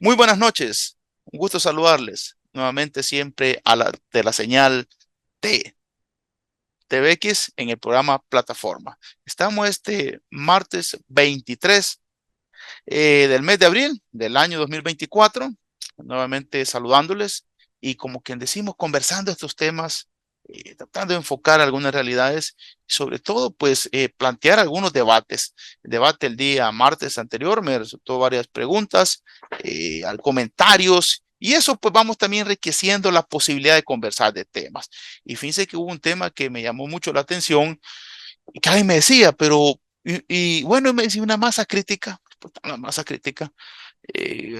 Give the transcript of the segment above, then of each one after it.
Muy buenas noches, un gusto saludarles nuevamente siempre de la señal T, TVX en el programa Plataforma. Estamos este martes 23 del mes de abril del año 2024, nuevamente saludándoles y como quien decimos, conversando estos temas, tratando de enfocar algunas realidades, sobre todo pues plantear algunos debates. El debate el día martes anterior me resultó varias preguntas, al comentarios. Y eso pues vamos también enriqueciendo la posibilidad de conversar de temas. Y fíjense que hubo un tema que me llamó mucho la atención y que alguien me decía, pero, bueno, me decía una masa crítica, pues, una masa crítica,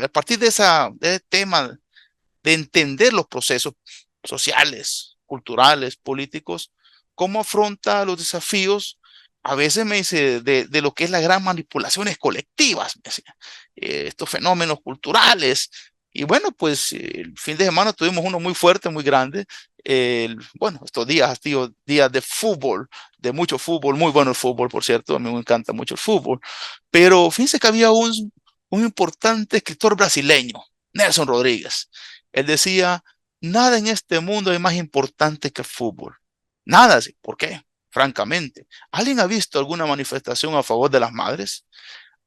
a partir de ese tema de entender los procesos sociales, culturales, políticos, cómo afronta los desafíos, a veces me dice, de lo que es las gran manipulaciones colectivas, me decía, estos fenómenos culturales. Y bueno, pues el fin de semana tuvimos uno muy fuerte, muy grande. Bueno, estos días, tío, días de fútbol, de mucho fútbol, muy bueno el fútbol, por cierto, a mí me encanta mucho el fútbol. Pero fíjense que había un importante escritor brasileño, Nelson Rodríguez. Él decía, nada en este mundo es más importante que el fútbol. Nada, ¿por qué? Francamente, ¿alguien ha visto alguna manifestación a favor de las madres?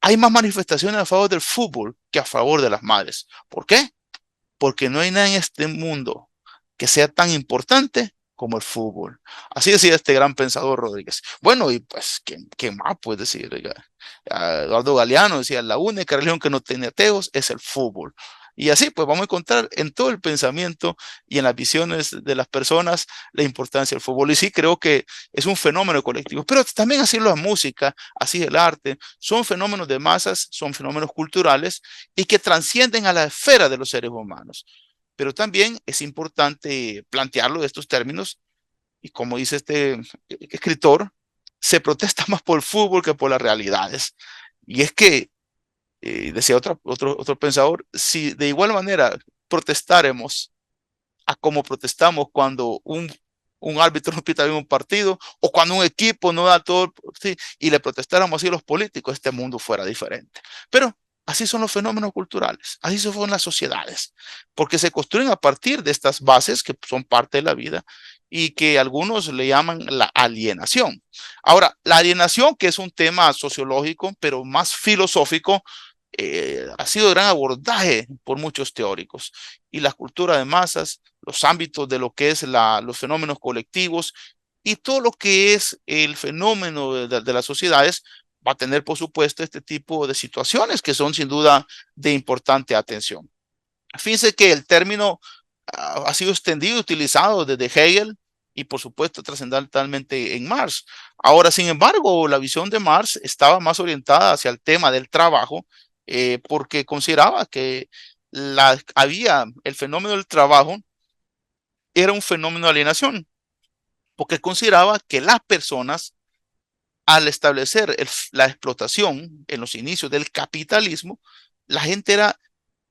Hay más manifestaciones a favor del fútbol que a favor de las madres. ¿Por qué? Porque no hay nada en este mundo que sea tan importante como el fútbol. Así decía este gran pensador Rodríguez. Bueno, y pues, ¿qué más puede decir? Eduardo Galeano decía, la única religión que no tiene ateos es el fútbol. Y así, pues vamos a encontrar en todo el pensamiento y en las visiones de las personas la importancia del fútbol. Y sí, creo que es un fenómeno colectivo, pero también así la música, así el arte, son fenómenos de masas, son fenómenos culturales y que trascienden a la esfera de los seres humanos. Pero también es importante plantearlo de estos términos y como dice este escritor, se protesta más por el fútbol que por las realidades. Y es que, decía otro pensador, si de igual manera protestáramos a como protestamos cuando un árbitro no pita bien un partido o cuando un equipo no da todo, sí, y le protestáramos así a los políticos, este mundo fuera diferente. Pero así son los fenómenos culturales, así son las sociedades, porque se construyen a partir de estas bases que son parte de la vida y que algunos le llaman la alienación. Ahora, la alienación, que es un tema sociológico, pero más filosófico, ha sido de gran abordaje por muchos teóricos. Y la cultura de masas, los ámbitos de lo que es los fenómenos colectivos y todo lo que es el fenómeno de las sociedades va a tener, por supuesto, este tipo de situaciones que son sin duda de importante atención. Fíjense que el término ha sido extendido, utilizado desde Hegel y por supuesto trascendentalmente en Marx. Ahora, sin embargo, la visión de Marx estaba más orientada hacia el tema del trabajo, porque consideraba que había el fenómeno del trabajo era un fenómeno de alienación, porque consideraba que las personas, al establecer la explotación en los inicios del capitalismo, la gente era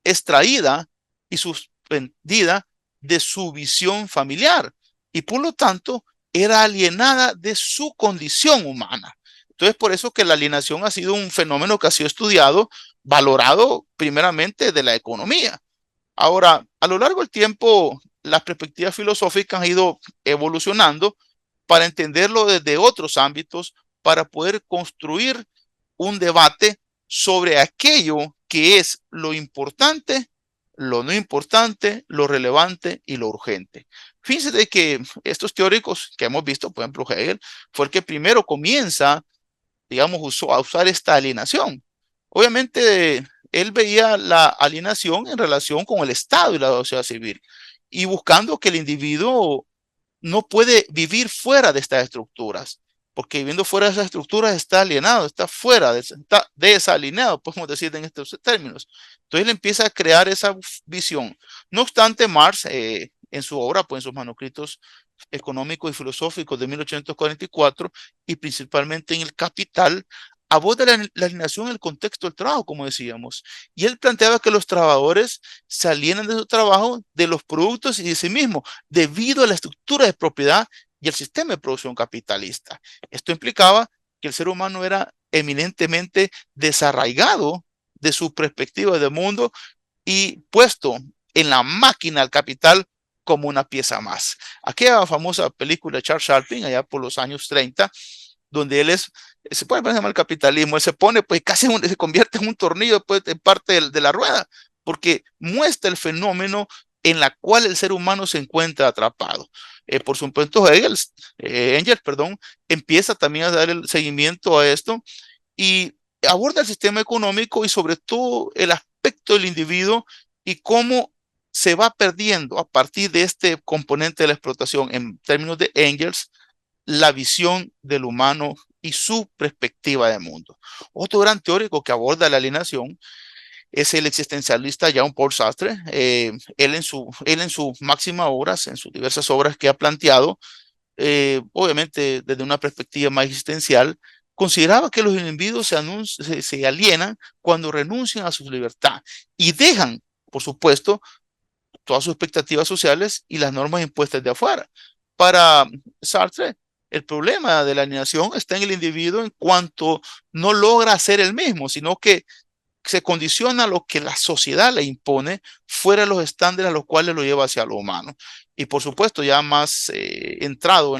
extraída y suspendida de su visión familiar y por lo tanto era alienada de su condición humana. Entonces, por eso que la alienación ha sido un fenómeno que ha sido estudiado, valorado primeramente de la economía. Ahora, a lo largo del tiempo, las perspectivas filosóficas han ido evolucionando para entenderlo desde otros ámbitos, para poder construir un debate sobre aquello que es lo importante, lo no importante, lo relevante y lo urgente. Fíjense de que estos teóricos que hemos visto, por ejemplo, Hegel, fue el que primero comienza, digamos, a usar esta alienación. Obviamente, él veía la alienación en relación con el Estado y la sociedad civil y buscando que el individuo no puede vivir fuera de estas estructuras, porque viviendo fuera de esas estructuras está alienado, está fuera, está desalineado, podemos decir en estos términos. Entonces él empieza a crear esa visión. No obstante, Marx, en su obra, pues en sus manuscritos económicos y filosóficos de 1844 y principalmente en El Capital, aborda la alienación en el contexto del trabajo, como decíamos. Y él planteaba que los trabajadores se alienan de su trabajo, de los productos y de sí mismos, debido a la estructura de propiedad y el sistema de producción capitalista. Esto implicaba que el ser humano era eminentemente desarraigado de su perspectiva de mundo y puesto en la máquina del capital como una pieza más. Aquella famosa película de Charles Chaplin, allá por los años 30, donde él se puede llamar el capitalismo, él se pone, pues casi se convierte en un tornillo pues, en parte de la rueda, porque muestra el fenómeno en la cual el ser humano se encuentra atrapado. Por supuesto, Engels, perdón, empieza también a dar el seguimiento a esto y aborda el sistema económico y sobre todo el aspecto del individuo y cómo se va perdiendo a partir de este componente de la explotación en términos de Engels, la visión del humano y su perspectiva de mundo. Otro gran teórico que aborda la alienación es el existencialista Jean-Paul Sartre. Él en sus máximas obras, en sus diversas obras que ha planteado, obviamente desde una perspectiva más existencial, consideraba que los individuos se alienan cuando renuncian a su libertad y dejan, por supuesto, todas sus expectativas sociales y las normas impuestas de afuera. Para Sartre, el problema de la alienación está en el individuo en cuanto no logra ser el mismo, sino que se condiciona a lo que la sociedad le impone fuera de los estándares a los cuales lo lleva hacia lo humano. Y por supuesto, ya más entrado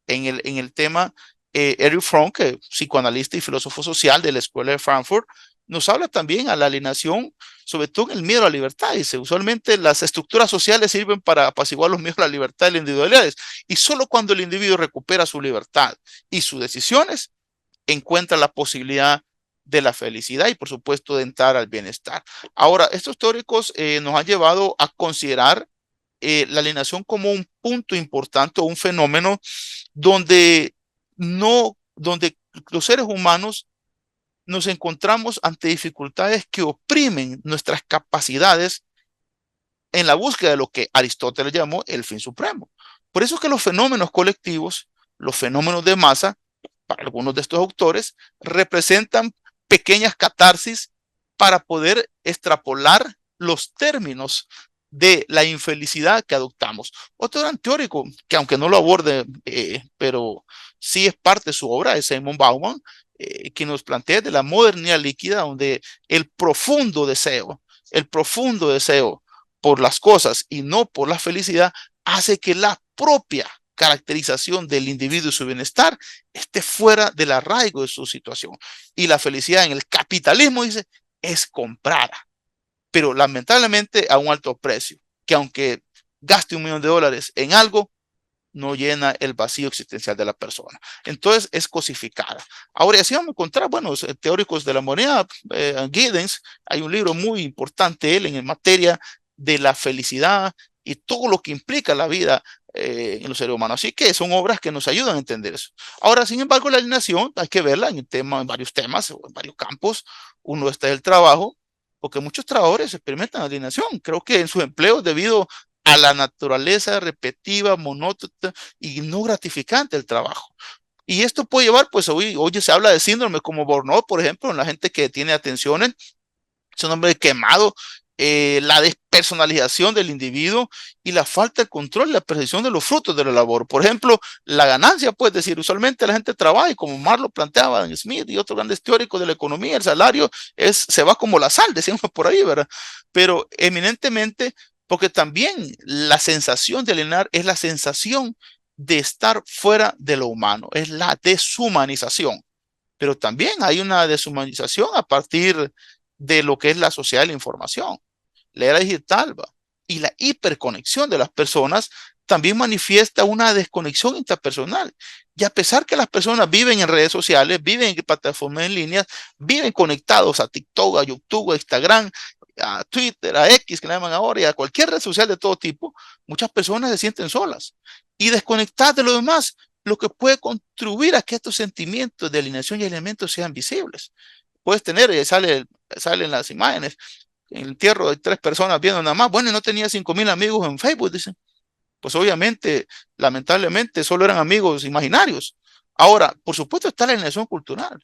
en el tema, Erich Fromm, que es psicoanalista y filósofo social de la Escuela de Frankfurt, nos habla también a la alienación, sobre todo en el miedo a la libertad. Dice, usualmente las estructuras sociales sirven para apaciguar los miedos a la libertad y las individualidades. Y solo cuando el individuo recupera su libertad y sus decisiones, encuentra la posibilidad de la felicidad y por supuesto de entrar al bienestar. Ahora, estos teóricos nos han llevado a considerar la alienación como un punto importante o un fenómeno donde donde los seres humanos nos encontramos ante dificultades que oprimen nuestras capacidades en la búsqueda de lo que Aristóteles llamó el fin supremo. Por eso es que los fenómenos colectivos, los fenómenos de masa, para algunos de estos autores, representan pequeñas catarsis para poder extrapolar los términos de la infelicidad que adoptamos. Otro gran teórico, que aunque no lo aborde, pero sí es parte de su obra, es Simon Bauman, que nos plantea de la modernidad líquida, donde el profundo deseo por las cosas y no por la felicidad, hace que la propia caracterización del individuo y su bienestar esté fuera del arraigo de su situación. Y la felicidad en el capitalismo, dice, es comprada, pero lamentablemente a un alto precio, que aunque gaste $1.000.000 en algo, no llena el vacío existencial de la persona. Entonces es cosificada. Ahora, así vamos a encontrar, bueno, teóricos de la moneda, Giddens, hay un libro muy importante, él en materia de la felicidad y todo lo que implica la vida en los seres humanos. Así que son obras que nos ayudan a entender eso. Ahora, sin embargo, la alienación hay que verla en varios temas, o en varios campos. Uno está el trabajo, porque muchos trabajadores experimentan alienación. Creo que en sus empleos, debido a la naturaleza repetitiva, monótona y no gratificante del trabajo. Y esto puede llevar, pues hoy se habla de síndrome como burnout, por ejemplo, en la gente que tiene atenciones, es un hombre quemado, la despersonalización del individuo y la falta de control y la percepción de los frutos de la labor. Por ejemplo, la ganancia, pues decir, usualmente la gente trabaja y como Marx lo planteaba, Adam Smith y otros grandes teóricos de la economía, el salario se va como la sal, decíamos por ahí, ¿verdad? Pero eminentemente, porque también la sensación de alienar es la sensación de estar fuera de lo humano, es la deshumanización. Pero también hay una deshumanización a partir de lo que es la sociedad de la información, la era digital, ¿va? Y la hiperconexión de las personas también manifiesta una desconexión interpersonal. Y a pesar que las personas viven en redes sociales, viven en plataformas en línea, viven conectados a TikTok, a YouTube, a Instagram, a Twitter, a X, que le llaman ahora, y a cualquier red social de todo tipo, muchas personas se sienten solas y desconectadas de los demás, lo que puede contribuir a que estos sentimientos de alineación y elementos sean visibles. Puedes tener, salen las imágenes, en el entierro de 3 personas viendo nada más, bueno, y no tenía 5,000 amigos en Facebook, dicen. Pues obviamente, lamentablemente, solo eran amigos imaginarios. Ahora, por supuesto, está la alienación cultural.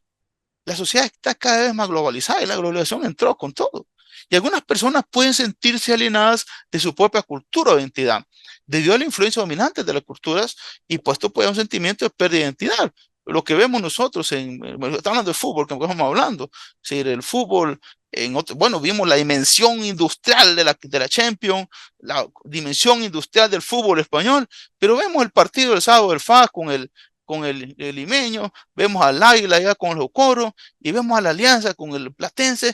La sociedad está cada vez más globalizada y la globalización entró con todo. Y algunas personas pueden sentirse alienadas de su propia cultura o identidad, debido a la influencia dominante de las culturas, y puesto puede haber un sentimiento de pérdida de identidad. lo que vemos nosotros está hablando de fútbol, que estamos hablando, es decir, el fútbol, bueno, vimos la dimensión industrial de la Champions, la dimensión industrial del fútbol español, pero vemos el partido del sábado del FAS con el Limeño, vemos al Águila ya con los Coros, y vemos a la Alianza con el Platense,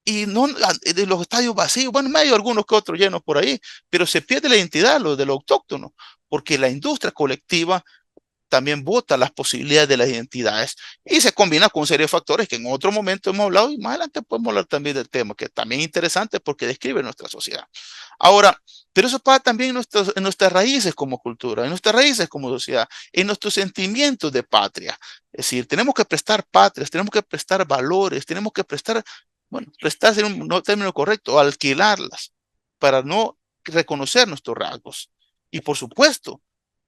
y no de los estadios vacíos, bueno, medio algunos que otros llenos por ahí, pero se pierde la identidad de lo autóctono, porque la industria colectiva también bota las posibilidades de las identidades y se combina con una serie de factores que en otro momento hemos hablado y más adelante podemos hablar también del tema, que también es interesante porque describe nuestra sociedad. Ahora, pero eso pasa también en nuestras raíces como cultura, en nuestras raíces como sociedad, en nuestros sentimientos de patria. Es decir, tenemos que prestar patrias, tenemos que prestar valores, tenemos que prestar, bueno, prestar es un no término correcto, alquilarlas para no reconocer nuestros rasgos. Y por supuesto,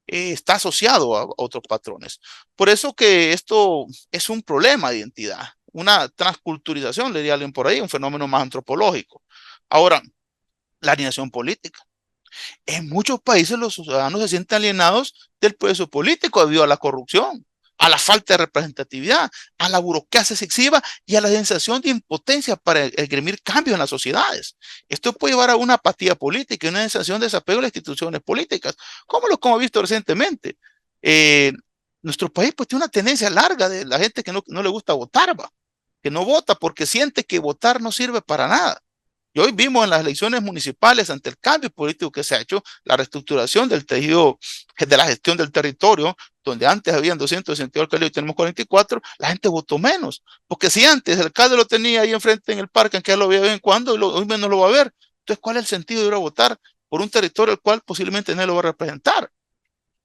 está asociado a otros patrones. Por eso que esto es un problema de identidad, una transculturización, le diría alguien por ahí, un fenómeno más antropológico. Ahora, la alienación política. En muchos países los ciudadanos se sienten alienados del proceso político debido a la corrupción, a la falta de representatividad, a la burocracia excesiva y a la sensación de impotencia para esgrimir cambios en las sociedades. Esto puede llevar a una apatía política y una sensación de desapego a las instituciones políticas, como lo hemos visto recientemente. Eh, Nuestro país pues tiene una tendencia larga de la gente que no le gusta votar, ¿va? Que no vota porque siente que votar no sirve para nada. Y hoy vimos en las elecciones municipales, ante el cambio político que se ha hecho, la reestructuración del tejido de la gestión del territorio, donde antes habían 262 alcaldes y tenemos 44, la gente votó menos. Porque si antes el alcalde lo tenía ahí enfrente en el parque, en que lo veía de vez en cuando, hoy menos lo va a ver. Entonces, ¿cuál es el sentido de ir a votar por un territorio al cual posiblemente no lo va a representar?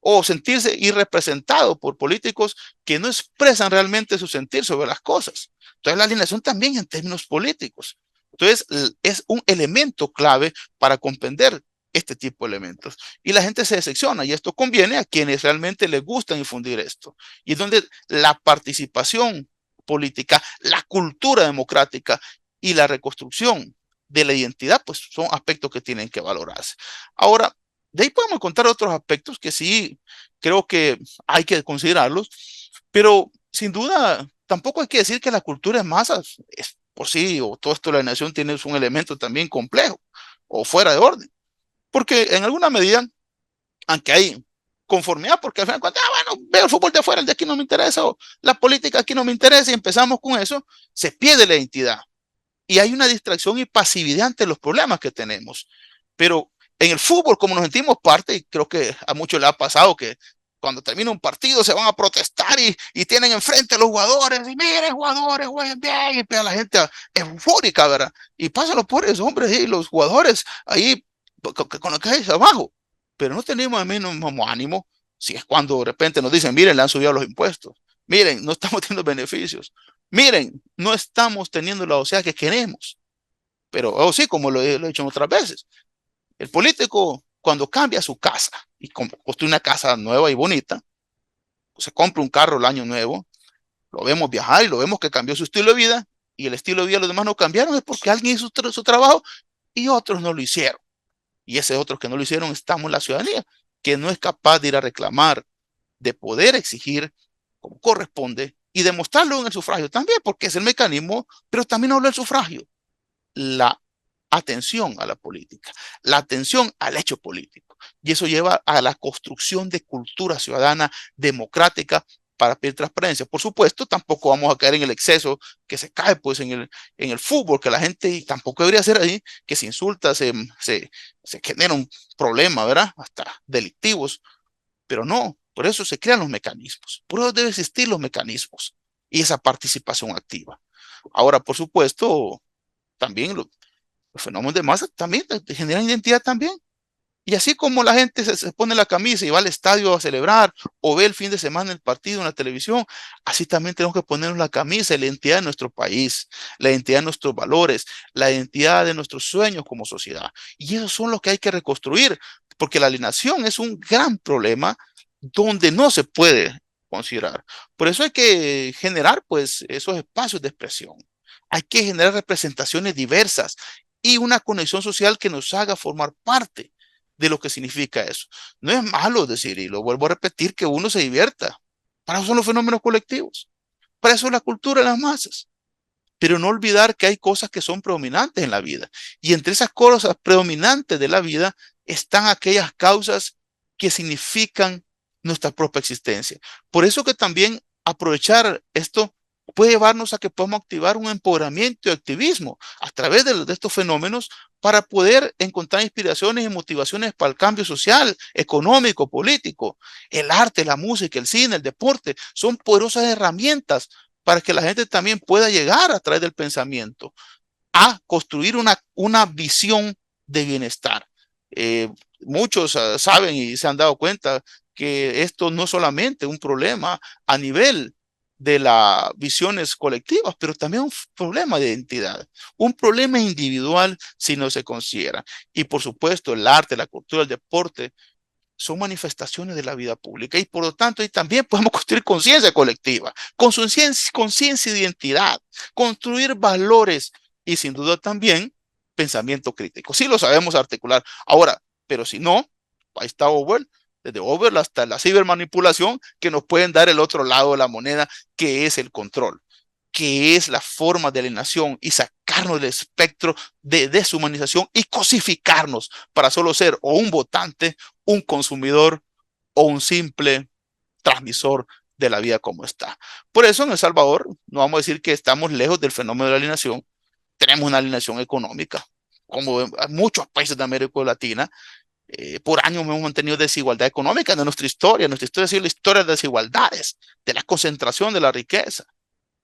O sentirse irrepresentado por políticos que no expresan realmente su sentir sobre las cosas. Entonces, la alineación también en términos políticos. Entonces, es un elemento clave para comprender este tipo de elementos. Y la gente se decepciona, y esto conviene a quienes realmente les gusta infundir esto. Y es donde la participación política, la cultura democrática y la reconstrucción de la identidad, pues son aspectos que tienen que valorarse. Ahora, de ahí podemos encontrar otros aspectos que sí creo que hay que considerarlos, pero sin duda tampoco hay que decir que la cultura de masas es por sí, o todo esto de la nación tiene un elemento también complejo o fuera de orden, porque en alguna medida, aunque hay conformidad, porque al final, bueno, veo el fútbol de afuera, el de aquí no me interesa, o la política aquí no me interesa, y empezamos con eso, se pierde la identidad y hay una distracción y pasividad ante los problemas que tenemos. Pero en el fútbol, como nos sentimos parte, y creo que a muchos les ha pasado que cuando termina un partido se van a protestar y tienen enfrente a los jugadores, y miren, jugadores, jueguen bien, y la gente eufórica, ¿verdad? Y pasan los pobres hombres y los jugadores ahí con la cabeza abajo. Pero no tenemos el mismo ánimo si es cuando de repente nos dicen, miren, le han subido los impuestos, miren, no estamos teniendo beneficios, miren, no estamos teniendo la sociedad que queremos. Pero, sí, como lo he dicho otras veces, el político cuando cambia su casa y construye una casa nueva y bonita, se compra un carro el año nuevo, lo vemos viajar y lo vemos que cambió su estilo de vida y el estilo de vida de los demás no cambiaron, es porque alguien hizo su trabajo y otros no lo hicieron. Y ese otros que no lo hicieron estamos en la ciudadanía, que no es capaz de ir a reclamar, de poder exigir como corresponde y demostrarlo en el sufragio también, porque es el mecanismo, pero también habla del sufragio, la atención a la política, la atención al hecho político. Y eso lleva a la construcción de cultura ciudadana democrática para pedir transparencia. Por supuesto, tampoco vamos a caer en el exceso que se cae pues en el fútbol, que la gente, y tampoco debería ser ahí, que se insulta, se genera un problema, ¿verdad? Hasta delictivos, pero no, por eso se crean los mecanismos, por eso deben existir los mecanismos y esa participación activa. Ahora, por supuesto, también los fenómenos de masa también te generan identidad también. Y así como la gente se pone la camisa y va al estadio a celebrar o ve el fin de semana el partido en la televisión, así también tenemos que ponernos la camisa, la identidad de nuestro país, la identidad de nuestros valores, la identidad de nuestros sueños como sociedad. Y esos son los que hay que reconstruir, porque la alienación es un gran problema donde no se puede considerar. Por eso hay que generar pues esos espacios de expresión. Hay que generar representaciones diversas y una conexión social que nos haga formar parte de lo que significa eso. No es malo decir, y lo vuelvo a repetir, que uno se divierta. Para eso son los fenómenos colectivos. Para eso es la cultura de las masas. Pero no olvidar que hay cosas que son predominantes en la vida. Y entre esas cosas predominantes de la vida están aquellas causas que significan nuestra propia existencia. Por eso que también aprovechar esto puede llevarnos a que podamos activar un empoderamiento y activismo a través de estos fenómenos para poder encontrar inspiraciones y motivaciones para el cambio social, económico, político. El arte, la música, el cine, el deporte son poderosas herramientas para que la gente también pueda llegar a través del pensamiento a construir una visión de bienestar. Muchos saben y se han dado cuenta que esto no es solamente un problema a nivel de las visiones colectivas, pero también un problema de identidad, un problema individual si no se considera. Y por supuesto, el arte, la cultura, el deporte son manifestaciones de la vida pública y por lo tanto ahí también podemos construir conciencia colectiva, conciencia de identidad, construir valores y sin duda también pensamiento crítico. Sí lo sabemos articular. Ahora, pero si no, ahí está Orwell, desde Orwell hasta la cibermanipulación que nos pueden dar el otro lado de la moneda, que es el control, que es la forma de alienación y sacarnos del espectro de deshumanización y cosificarnos para solo ser o un votante, un consumidor o un simple transmisor de la vida como está. Por eso en El Salvador no vamos a decir que estamos lejos del fenómeno de la alienación, tenemos una alienación económica, como en muchos países de América Latina. Por años hemos mantenido desigualdad económica en nuestra historia ha sido la historia de desigualdades, de la concentración de la riqueza,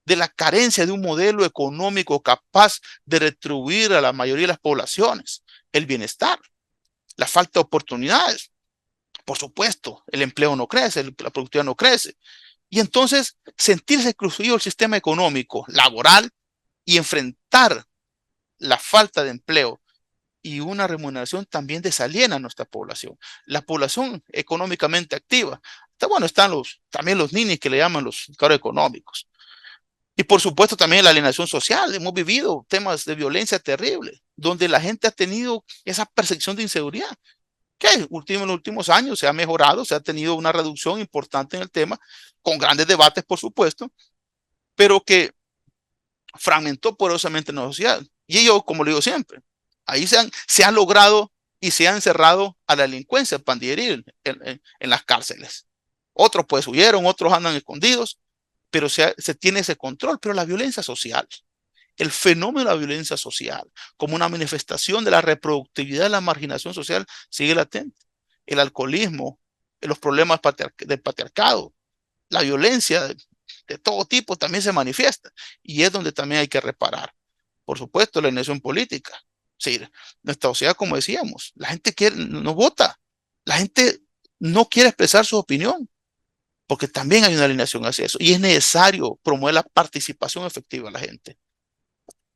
de la carencia de un modelo económico capaz de retribuir a la mayoría de las poblaciones el bienestar, la falta de oportunidades. Por supuesto, el empleo no crece, la productividad no crece. Y entonces sentirse excluido del sistema económico, laboral y enfrentar la falta de empleo y una remuneración también desaliena a nuestra población. La población económicamente activa. Bueno, están también los ninis que le llaman los cargos económicos. Y por supuesto también la alienación social. Hemos vivido temas de violencia terrible, donde la gente ha tenido esa percepción de inseguridad, que en los últimos años se ha mejorado, se ha tenido una reducción importante en el tema, con grandes debates, por supuesto, pero que fragmentó poderosamente la sociedad. Y ellos, como le digo siempre, ahí se han logrado y se han encerrado a la delincuencia pandilleril en las cárceles. Otros pues huyeron, otros andan escondidos, pero se tiene ese control. Pero la violencia social, el fenómeno de la violencia social, como una manifestación de la reproductividad de la marginación social, sigue latente. El alcoholismo, los problemas del patriarcado, la violencia de todo tipo también se manifiesta y es donde también hay que reparar. Por supuesto, la alienación política. Sí, nuestra sociedad, como decíamos, la gente no vota, la gente no quiere expresar su opinión, porque también hay una alineación hacia eso y es necesario promover la participación efectiva de la gente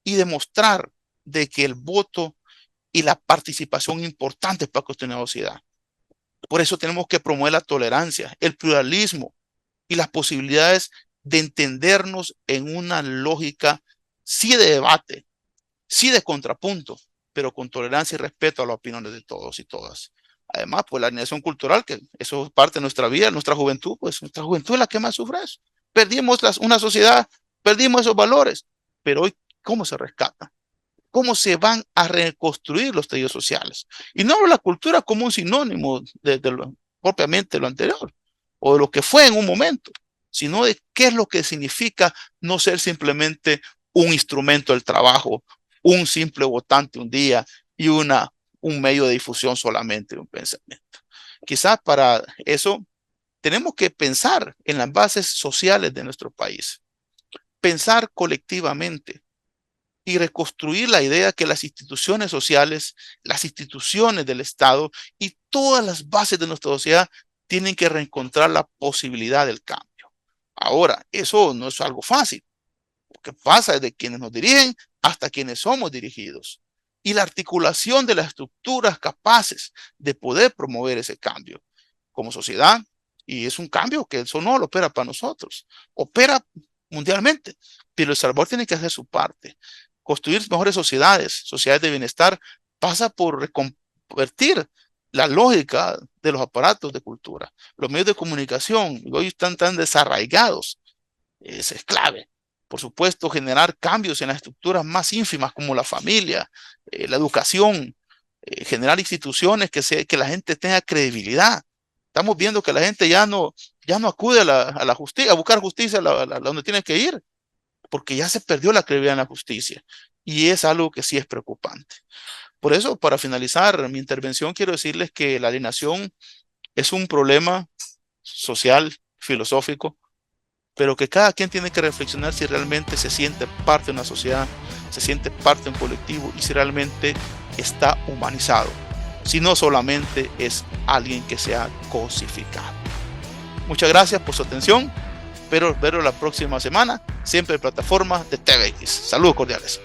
y demostrar de que el voto y la participación importantes para construir una sociedad. Por eso tenemos que promover la tolerancia, el pluralismo y las posibilidades de entendernos en una lógica, sí de debate, sí de contrapunto, pero con tolerancia y respeto a las opiniones de todos y todas. Además, pues la alineación cultural, que eso es parte de nuestra vida, nuestra juventud, pues nuestra juventud es la que más sufre eso. Perdimos una sociedad, perdimos esos valores, pero hoy, ¿cómo se rescata? ¿Cómo se van a reconstruir los tejidos sociales? Y no hablo de la cultura como un sinónimo propiamente lo anterior, o de lo que fue en un momento, sino de qué es lo que significa no ser simplemente un instrumento del trabajo, un simple votante un día y un medio de difusión solamente de un pensamiento. Quizás para eso tenemos que pensar en las bases sociales de nuestro país, pensar colectivamente y reconstruir la idea que las instituciones sociales, las instituciones del Estado y todas las bases de nuestra sociedad tienen que reencontrar la posibilidad del cambio. Ahora, eso no es algo fácil, porque pasa desde quienes nos dirigen hasta quienes somos dirigidos. Y la articulación de las estructuras capaces de poder promover ese cambio como sociedad, y es un cambio que eso no lo opera para nosotros, opera mundialmente, pero El Salvador tiene que hacer su parte. Construir mejores sociedades, sociedades de bienestar, pasa por reconvertir la lógica de los aparatos de cultura. Los medios de comunicación hoy están tan desarraigados. Es clave. Por supuesto, generar cambios en las estructuras más ínfimas como la familia, la educación, generar instituciones que la gente tenga credibilidad. Estamos viendo que la gente ya no acude a la justicia, a buscar justicia donde tiene que ir, porque ya se perdió la credibilidad en la justicia. Y es algo que sí es preocupante. Por eso, para finalizar mi intervención, quiero decirles que la alienación es un problema social, filosófico, pero que cada quien tiene que reflexionar si realmente se siente parte de una sociedad, se siente parte de un colectivo y si realmente está humanizado, si no solamente es alguien que se ha cosificado. Muchas gracias por su atención. Espero verlo la próxima semana, siempre en plataforma de TVX. Saludos cordiales.